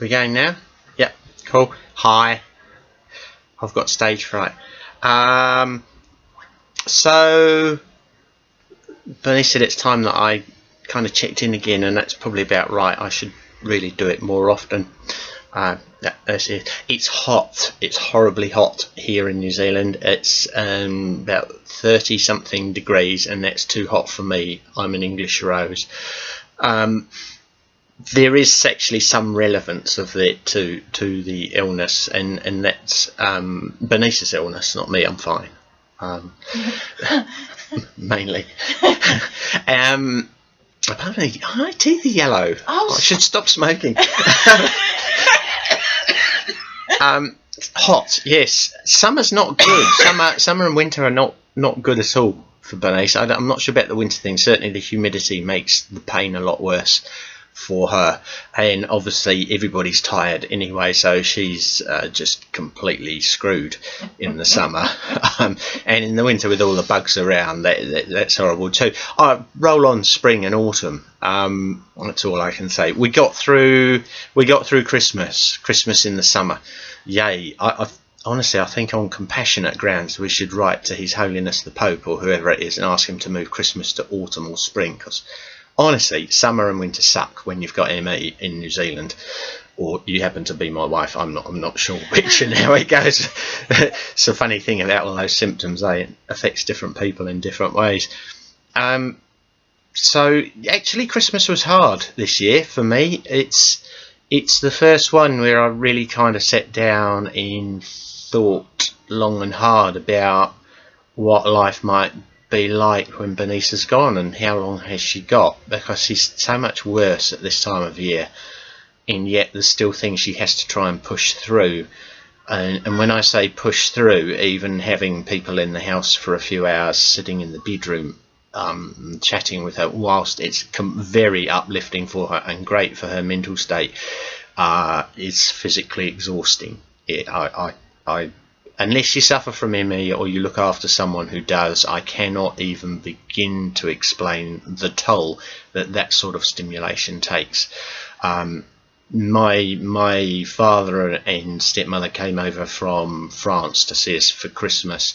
We going now? Yep, cool. Hi. I've got stage fright. So Bernie said it's time that I kind of checked in again, and that's probably about right. I should really do it more often. That's it. It's hot. It's horribly hot here in New Zealand. It's about 30 something degrees, and that's too hot for me. I'm an English rose. There is actually some relevance of it to the illness, and that's Bernice's illness, not me. I'm fine. Mainly. Apparently, my teeth are yellow. Oh, I should stop smoking. Hot, yes. Summer's not good. Summer and winter are not good at all for Bernice. I'm not sure about the winter thing. Certainly, the humidity makes the pain a lot worse for her, and obviously everybody's tired anyway, so she's just completely screwed in the summer. And in the winter, with all the bugs around, that's horrible too. Roll on spring and autumn. That's all I can say. We got through Christmas in the summer. Yay. Honestly, I think on compassionate grounds we should write to His Holiness the Pope or whoever it is and ask him to move Christmas to autumn or spring, because honestly, summer and winter suck when you've got ME in New Zealand, or you happen to be my wife. I'm not sure which and how it goes. It's a funny thing about all those symptoms. It affects different people in different ways. So actually, Christmas was hard this year for me. It's the first one where I really kind of sat down and thought long and hard about what life might be like when Bernice is gone, and how long has she got, because she's so much worse at this time of year, and yet there's still things she has to try and push through. And when I say push through, even having people in the house for a few hours sitting in the bedroom chatting with her, whilst it's very uplifting for her and great for her mental state, is physically exhausting. Unless you suffer from ME or you look after someone who does, I cannot even begin to explain the toll that sort of stimulation takes. My father and stepmother came over from France to see us for Christmas.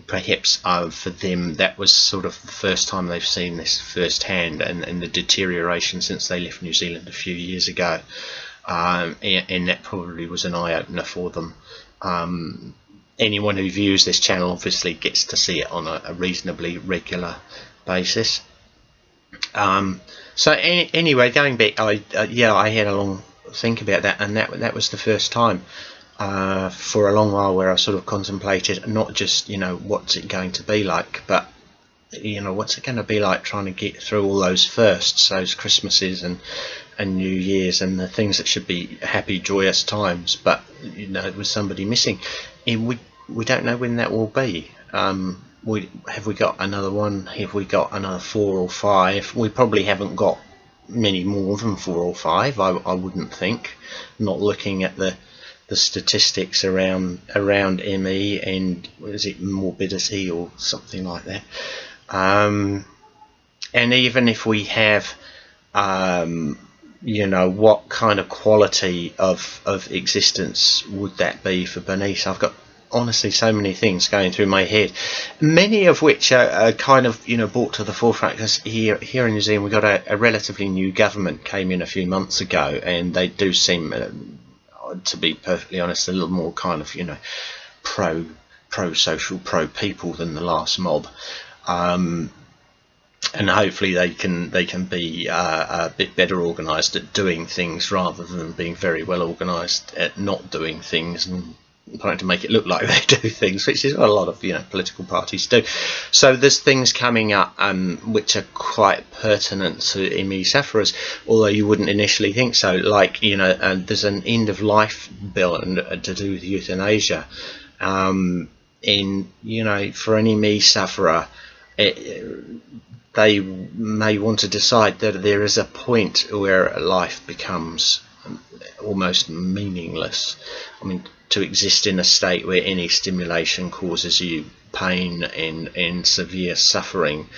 Perhaps for them that was sort of the first time they've seen this firsthand, and the deterioration since they left New Zealand a few years ago. And that probably was an eye-opener for them. Anyone who views this channel obviously gets to see it on a reasonably regular basis. So anyway, going back, I had a long think about that, and that was the first time for a long while where I sort of contemplated not just what's it going to be like, but what's it going to be like trying to get through all those firsts, those Christmases and New Year's, and the things that should be happy, joyous times, but with somebody missing, and we don't know when that will be. Have we got another one? Have we got another 4 or 5? We probably haven't got many more than 4 or 5. I wouldn't think. Not looking at the statistics around ME and is it morbidity or something like that. And even if we have, what kind of quality of existence would that be for Bernice? I've got honestly so many things going through my head, many of which are kind of brought to the forefront because here in New Zealand we got a relatively new government came in a few months ago, and they do seem to be perfectly honest a little more kind of pro social, pro people than the last mob. And hopefully they can be a bit better organised at doing things rather than being very well organised at not doing things and trying to make it look like they do things, which is what a lot of political parties do. So there's things coming up which are quite pertinent to ME sufferers, although you wouldn't initially think so. Like there's an end of life bill to do with euthanasia, and for an ME sufferer, they may want to decide that there is a point where life becomes almost meaningless. I mean, to exist in a state where any stimulation causes you pain and severe suffering,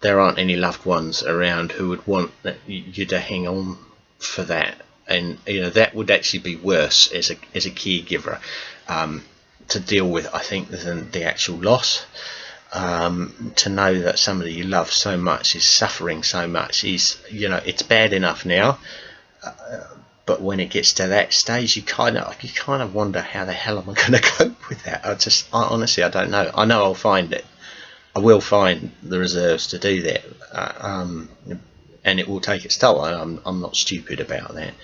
there aren't any loved ones around who would want you to hang on for that. and that would actually be worse as a caregiver to deal with, I think, than the actual loss. To know that somebody you love so much is suffering so much is, it's bad enough now, but when it gets to that stage, you kind of wonder, how the hell am I going to cope with that? Honestly, I don't know. I know I'll find it. I will find the reserves to do that, and it will take its toll. I'm not stupid about that.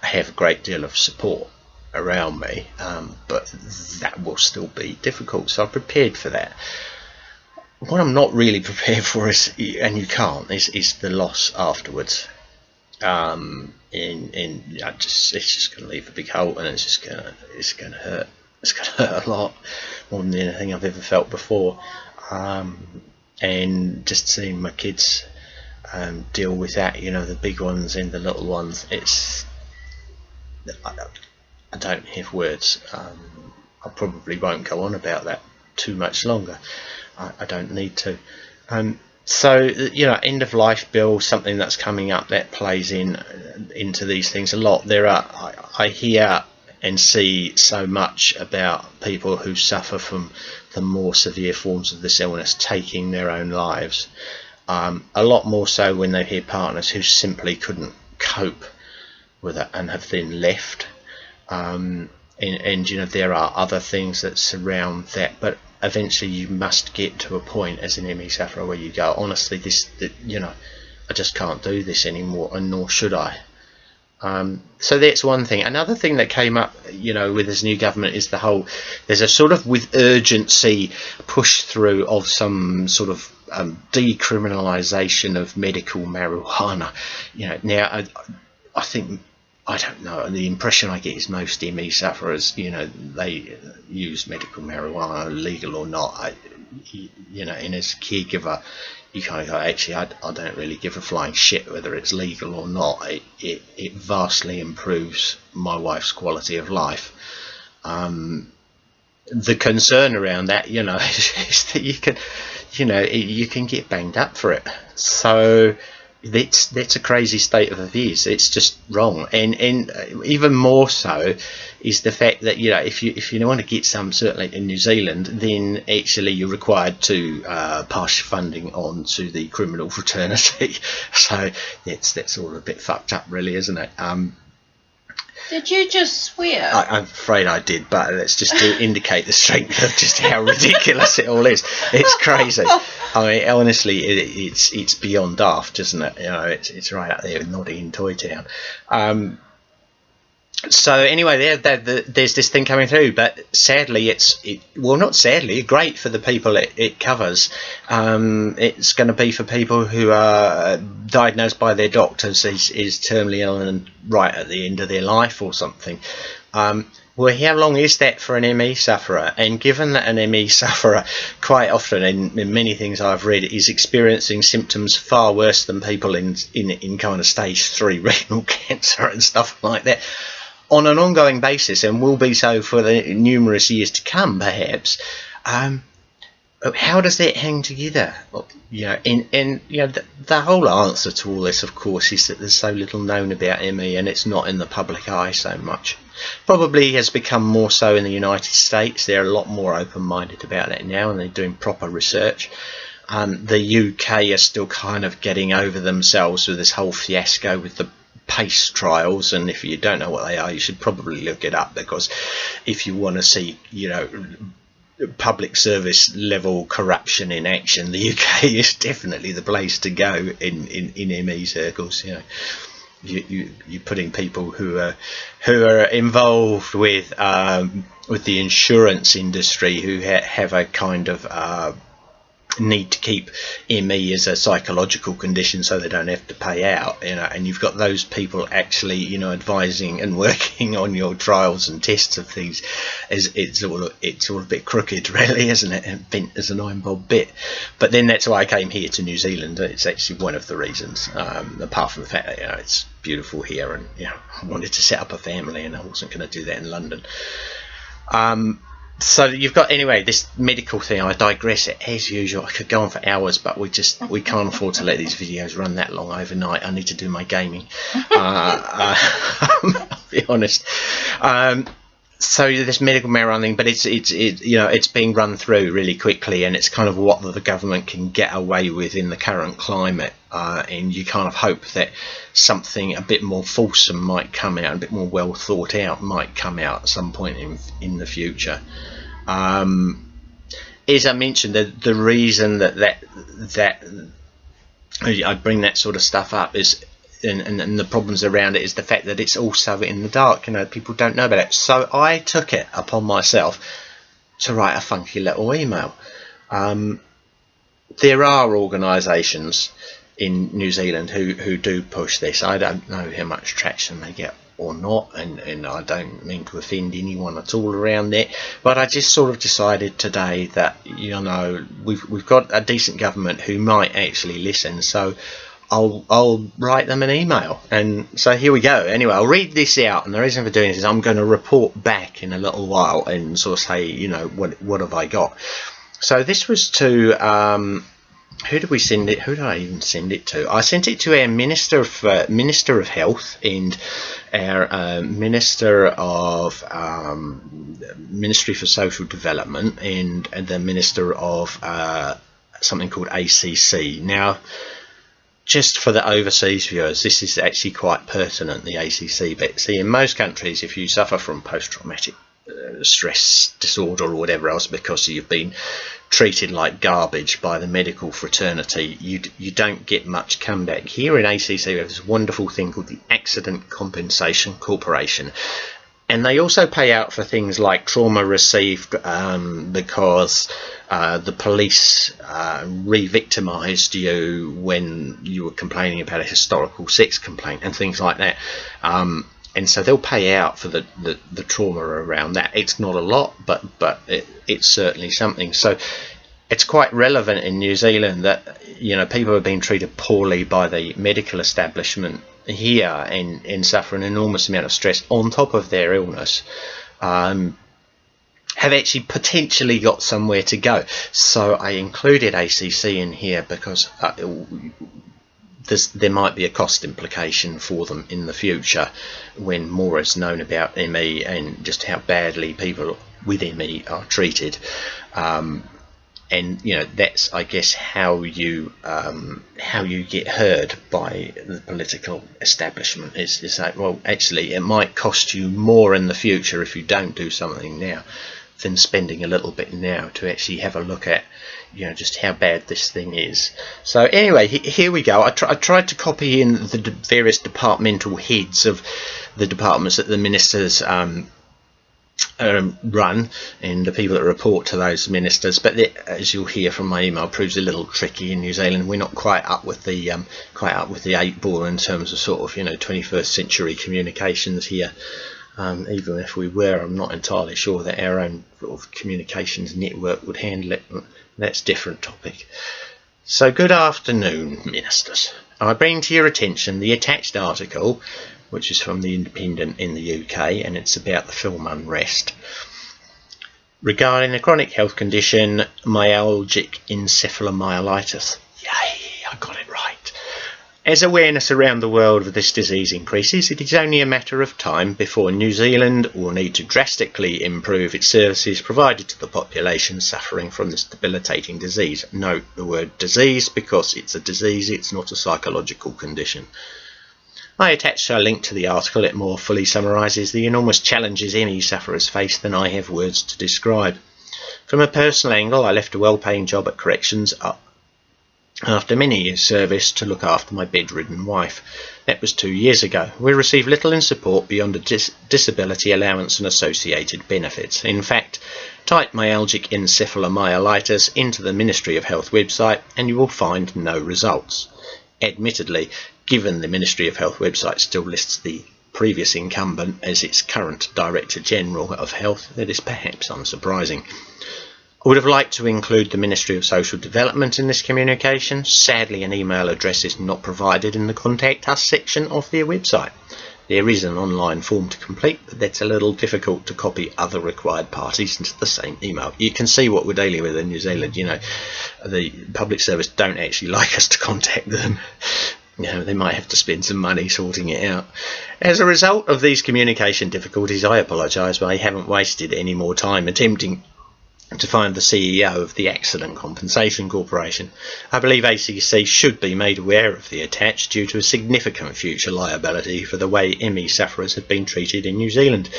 I have a great deal of support around me, but that will still be difficult. So I'm prepared for that. What I'm not really prepared for is, and you can't, is the loss afterwards. It's just going to leave a big hole, and it's going to hurt. It's going to hurt a lot more than anything I've ever felt before. And just seeing my kids deal with that, the big ones and the little ones, I don't have words. I probably won't go on about that too much longer. I don't need to. So end of life bill, something that's coming up that plays into these things a lot. I hear and see so much about people who suffer from the more severe forms of this illness taking their own lives. A lot more so when they hear partners who simply couldn't cope with it and have then left. And there are other things that surround that, but eventually you must get to a point as an ME sufferer where you go, honestly, I just can't do this anymore, and nor should I. So that's one thing. Another thing that came up, with this new government is there's a sort of with urgency push through of some sort of decriminalisation of medical marijuana. Now I think, I don't know, the impression I get is most ME sufferers, they use medical marijuana, legal or not. And as a caregiver, you kind of go, actually, I don't really give a flying shit whether it's legal or not. It vastly improves my wife's quality of life. The concern around that, is that you can get banged up for it. So that's a crazy state of affairs. It's just wrong, and even more so is the fact that if you want to get some, certainly in New Zealand, then actually you're required to pass your funding on to the criminal fraternity. So that's all a bit fucked up, really, isn't it? Did you just swear? I'm afraid I did, but that's just to indicate the strength of just how ridiculous it all is. It's crazy. I mean, honestly, it's beyond daft, isn't it? It's right up there with Noddy in Toy Town. So anyway, there's this thing coming through, but sadly, not sadly, great for the people it covers. It's going to be for people who are diagnosed by their doctors as terminally ill and right at the end of their life or something. Well, how long is that for an ME sufferer? And given that an ME sufferer quite often, in many things I've read, is experiencing symptoms far worse than people in kind of stage 3 renal cancer and stuff like that, on an ongoing basis, and will be so for the numerous years to come, perhaps, how does that hang together? The whole answer to all this, of course, is that there's so little known about ME, and it's not in the public eye so much. Probably has become more so in the United States. They're a lot more open-minded about that now, and they're doing proper research. The UK are still kind of getting over themselves with this whole fiasco with the PACE trials, and if you don't know what they are, you should probably look it up, because if you want to see public service level corruption in action, the UK is definitely the place to go in ME circles. You're putting people who are involved with the insurance industry, who have a kind of need to keep ME as a psychological condition so they don't have to pay out, and you've got those people actually advising and working on your trials and tests of things. It's all a bit crooked, really, isn't it, and bent as a 9-bob bit. But then that's why I came here to New Zealand. It's actually one of the reasons, apart from the fact that it's beautiful here, and I wanted to set up a family, and I wasn't going to do that in London. So you've got, anyway, this medical thing. I digress as usual. I could go on for hours, but we can't afford to let these videos run that long overnight. I need to do my gaming. I'll be honest. So this medical marijuana thing, but it's being run through really quickly, and it's kind of what the government can get away with in the current climate, and you kind of hope that something a bit more fulsome might come out, a bit more well thought out might come out at some point in the future. As I mentioned, the reason that I bring that sort of stuff up is. And the problems around it is the fact that it's also in the dark. People don't know about it. So I took it upon myself to write a funky little email. There are organisations in New Zealand who do push this. I don't know how much traction they get or not, and I don't mean to offend anyone at all around that, but I just sort of decided today that we've got a decent government who might actually listen. So I'll write them an email, and so here we go. Anyway, I'll read this out, and the reason for doing this is I'm going to report back in a little while and sort of say, what have I got. So this was to who did we send it? Who did I even send it to? I sent it to our Minister of Health and our Minister of Ministry for Social Development and the Minister of something called ACC. Now, just for the overseas viewers, this is actually quite pertinent, the ACC bit. See, in most countries, if you suffer from post-traumatic stress disorder or whatever else because you've been treated like garbage by the medical fraternity, you don't get much comeback. Here in ACC, we have this wonderful thing called the Accident Compensation Corporation. And they also pay out for things like trauma received because the police re-victimised you when you were complaining about a historical sex complaint and things like that. And so they'll pay out for the trauma around that. It's not a lot, but it's certainly something. So it's quite relevant in New Zealand that people have been treated poorly by the medical establishment here and suffer an enormous amount of stress on top of their illness, have actually potentially got somewhere to go. So I included ACC in here because there might be a cost implication for them in the future when more is known about ME and just how badly people with ME are treated. And that's, I guess, how you get heard by the political establishment is that, well, actually it might cost you more in the future if you don't do something now than spending a little bit now to actually have a look at just how bad this thing is. So anyway, here we go. I tried to copy in the various departmental heads of the departments that the ministers run and the people that report to those ministers, but as you'll hear from my email, proves a little tricky in New Zealand. We're not quite up with the 8 ball in terms of sort of 21st century communications here. Even if we were, I'm not entirely sure that our own sort of communications network would handle it. That's a different topic. So good afternoon, ministers. I bring to your attention the attached article, which is from The Independent in the UK, and it's about the film Unrest, regarding the chronic health condition Myalgic Encephalomyelitis. Yay, I got it right. As awareness around the world of this disease increases, it is only a matter of time before New Zealand will need to drastically improve its services provided to the population suffering from this debilitating disease. Note the word disease because it's a disease, it's not a psychological condition. I attach a link to the article. It more fully summarises the enormous challenges any sufferers face than I have words to describe. From a personal angle, I left a well-paying job at corrections after many years' service to look after my bedridden wife. That was 2 years ago. We received little in support beyond a disability allowance and associated benefits. In fact, type myalgic encephalomyelitis into the Ministry of Health website and you will find no results. Admittedly, given the Ministry of Health website still lists the previous incumbent as its current Director General of Health, that is perhaps unsurprising. I would have liked to include the Ministry of Social Development in this communication. Sadly, an email address is not provided in the Contact Us section of their website. There is an online form to complete, but that's a little difficult to copy other required parties into the same email. You can see what we're dealing with in New Zealand. You know, the public service don't actually like us to contact them. You know, they might have to spend some money sorting it out. As a result of these communication difficulties, I apologise, but I haven't wasted any more time attempting to find the CEO of the Accident Compensation Corporation. I believe ACC should be made aware of the attach due to a significant future liability for the way ME sufferers have been treated in New Zealand.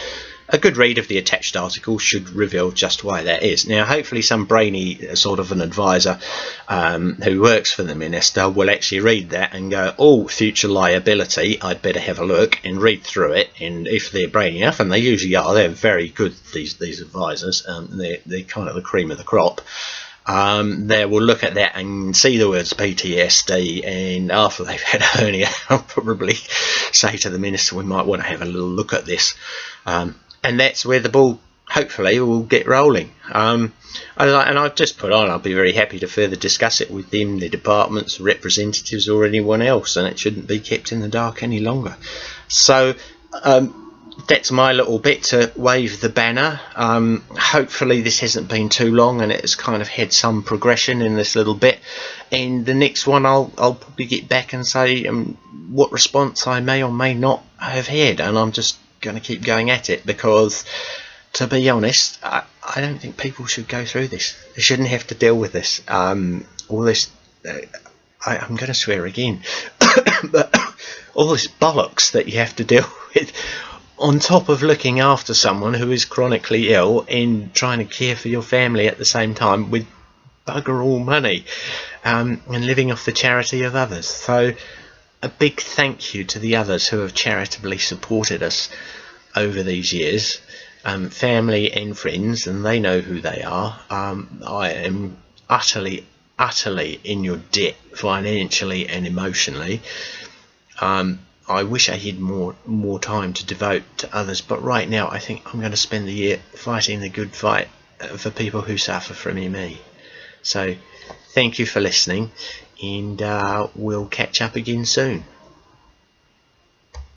A good read of the attached article should reveal just why that is. Now, hopefully some brainy sort of an advisor who works for the minister will actually read that and go, oh, future liability, I'd better have a look and read through it. And if they're brainy enough, and they usually are, they're very good, these advisors, they're kind of the cream of the crop. They will look at that and see the words PTSD, and after they've had a hernia, I'll probably say to the minister, we might want to have a little look at this. And that's where the ball hopefully will get rolling. And I've just put on, I'll be very happy to further discuss it with them, the departments, representatives, or anyone else, and it shouldn't be kept in the dark any longer. So that's my little bit to wave the banner. Hopefully this hasn't been too long and it's kind of had some progression in this little bit. And the next one I'll probably get back and say what response I may or may not have had, and I'm just going to keep going at it, because to be honest, I don't think people should go through this. They shouldn't have to deal with this. All this, I'm going to swear again, but all this bollocks that you have to deal with, on top of looking after someone who is chronically ill and trying to care for your family at the same time with bugger all money, and living off the charity of others. So a big thank you to the others who have charitably supported us over these years, family and friends, and they know who they are. I am utterly in your debt, financially and emotionally. I wish I had more time to devote to others, but right now I think I'm going to spend the year fighting the good fight for people who suffer from ME. So thank you for listening, and we'll catch up again soon.